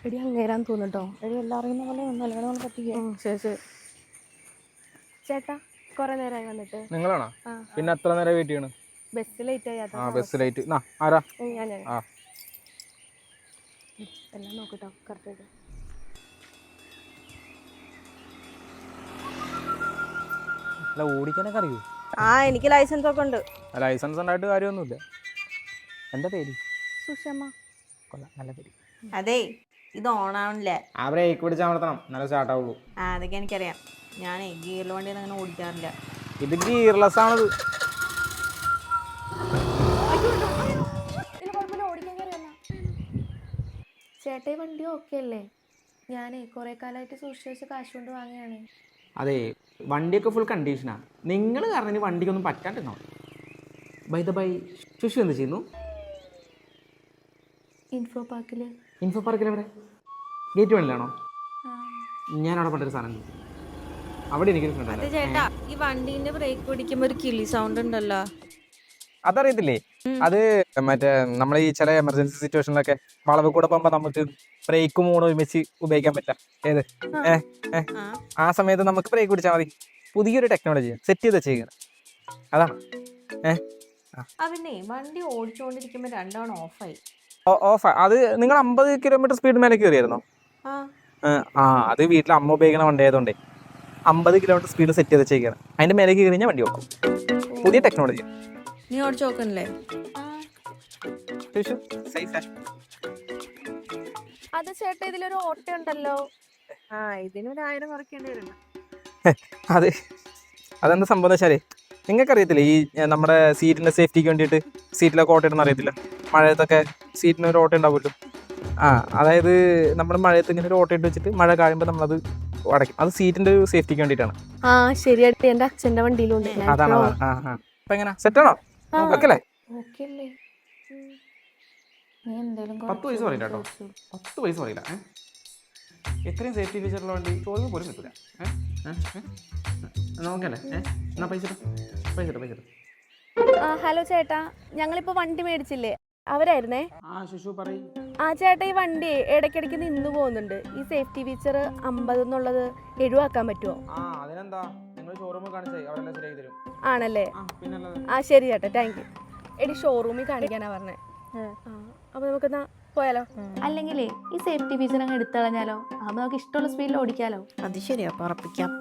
എടി അങ്ങേരാന്ന് തോന്നുട്ടോ. എടി എല്ലാം അറിയുന്ന പോലെ നല്ലോണം പറ്റിക്കുക. ശരി ശരി. ചേട്ടാ കുറെ നേരമായി വന്നിട്ട്. നിങ്ങളാണോ? പിന്നെ എത്ര നേരം വെയിറ്റ് ചെയ്യണം? ബസ് ലേറ്റ് ആയി. Bus late. ആരാ? ഞാൻ എല്ലാം നോക്കട്ടോ കറക്റ്റായിട്ട്. അല്ല ഓടിക്കാനൊക്കെ അറിയൂ? എനിക്ക് ലൈസൻസ് ഒക്കെ ഉണ്ട്. ലൈസൻസ് ഉണ്ടായിട്ട് കാര്യമൊന്നുമില്ല. എന്താ പേര്? സുഷമ. കൊള്ളാം, നല്ല പേര്. അതെ ഇത് ഓണാവണില്ലേ? ആ ബ്രേക്ക് പിടിച്ച് അമർത്തണം, നല്ല സ്റ്റാർട്ട് ആവുള്ളൂ. അതൊക്കെ എനിക്കറിയാം. ഞാനേ ഗിയറിൽ വണ്ടി അങ്ങനെ ഓടിക്കാറില്ല. ഇത് ഗിയർലെസ് ആണത്. ചേട്ടാ ഈ വണ്ടി ഓക്കെ അല്ലേ? ഞാനേ കുറെ കാലമായിട്ട് സൂക്ഷിച്ച് വെച്ച് കാശ് കൊണ്ട് വാങ്ങിയാണ്. അതെ, വണ്ടിയൊക്കെ ഫുൾ കണ്ടീഷനാണ്. നിങ്ങൾ കാരണം വണ്ടിക്കൊന്നും പറ്റാണ്ടിരുന്നോ? ബൈ ശുശു എന്ത് ചെയ്യുന്നു? ഇൻഫോ പാർക്കിൽ എവിടെ? ഗേറ്റ് വണ്ടിലാണോ? ഞാൻ അവിടെ പണ്ടൊരു സാധനം ഉണ്ട്. അവിടെ എനിക്ക് ചേട്ടാ ഈ വണ്ടീന്റെ ബ്രേക്ക് പിടിക്കുമ്പോ ഒരു കിളി സൗണ്ട് ഉണ്ടല്ലോ, അതറിയത്തില്ലേ? അത് മറ്റേ നമ്മൾ ഈ ചില എമർജൻസി സിറ്റുവേഷനിലൊക്കെ വളവ് കൂടെ പോകുമ്പോ നമുക്ക് ബ്രേക്കും മൂണും ഒരുമിച്ച് ഉപയോഗിക്കാൻ പറ്റാം. ഏത് ആ സമയത്ത് നമുക്ക് ബ്രേക്ക് പിടിച്ചാൽ മതി. പുതിയൊരു ടെക്നോളജി സെറ്റ് ചെയ്ത് വെച്ചേക്കുന്നത് അതാ. പിന്നെ വണ്ടി ഓടിച്ചുകൊണ്ടിരിക്കുമ്പോ രണ്ടാണ് ഓഫായി. അത് നിങ്ങൾ 50 കിലോമീറ്റർ സ്പീഡ് മേലെ കയറിയായിരുന്നോ? അത് വീട്ടിൽ അമ്മ ഉപയോഗിക്കുന്ന വണ്ടി ആയതുകൊണ്ടേ 50 കിലോമീറ്റർ സ്പീഡ് സെറ്റ് ചെയ്ത് വെച്ചേക്കാണ്. അതിന്റെ മേലെ കയറി കഴിഞ്ഞാൽ വണ്ടി ഓടും. പുതിയ ടെക്നോളജി. നീ ഓടിച്ചു നോക്കണല്ലേ? അത് ചേട്ടാ ഇതിലൊരു ഓട്ടോ ഉണ്ടല്ലോ. ഇതിനൊരു 1000 കുറയ്ക്കേണ്ടി വരുന്നു. അതെന്താ സംഭവം വെച്ചാലേ, നിങ്ങൾക്കറിയത്തില്ലേ ഈ നമ്മുടെ സീറ്റിന്റെ സേഫ്റ്റിക്ക് വേണ്ടിയിട്ട് സീറ്റിലൊക്കെ ഓട്ടോ ഇടുന്ന അറിയത്തില്ല? മഴയത്തൊക്കെ സീറ്റിന് ഒരു ഓട്ടോ ഉണ്ടാവുമല്ലോ. അതായത് നമ്മൾ മഴയത്ത് ഇങ്ങനെ ഒരു ഓട്ടോ ഇട്ട് വെച്ചിട്ട് മഴ കഴിയുമ്പോൾ നമ്മളത് അടയ്ക്കും. അത് സീറ്റിന്റെ ഒരു സേഫ്റ്റിക്ക് വേണ്ടിയിട്ടാണ്. ശരിയായിട്ട് എന്റെ അച്ഛന്റെ വണ്ടിയിലുണ്ട്. അതാണ്. അപ്പൊ എങ്ങനെ സെറ്റാണോ? ഓക്കെ അല്ലേ? 10 പൈസ പറയില്ല കേട്ടോ, 10 പൈസ പറയില്ല. എത്രയും സേഫ്റ്റി ഫീച്ചറുള്ള വണ്ടി ചോദിക്കും പോലും കിട്ടില്ല. നോക്കല്ലേ? എന്നാ പൈസ. ഹലോ ചേട്ടാ, ഞങ്ങളിപ്പോ വണ്ടി മേടിച്ചില്ലേ, അവരായിരുന്നേ. ചേട്ടാ ഈ വണ്ടി ഇടയ്ക്കിടയ്ക്ക് നിന്ന് പോകുന്നുണ്ട്. ഈ സേഫ്റ്റി ഫീച്ചർ 50 എന്നുള്ളത് 70 ആക്കാൻ പറ്റുമോ? ആണല്ലേ? ശരി ചേട്ടാ, താങ്ക് യു. എടി ഷോറൂമിൽ കാണിക്കാനാ പറഞ്ഞേ. അപ്പൊ നമുക്കെന്നാ പോയാലോ? അല്ലെങ്കിലേ ഈ സേഫ്റ്റി ഫീച്ചർ അങ്ങ് എടുത്തു കളഞ്ഞാലോ? അപ്പൊ നമുക്ക് ഇഷ്ടമുള്ള സ്പീഡിൽ ഓടിക്കാലോ. അത് ശരിയാ, പറപ്പിക്കാം.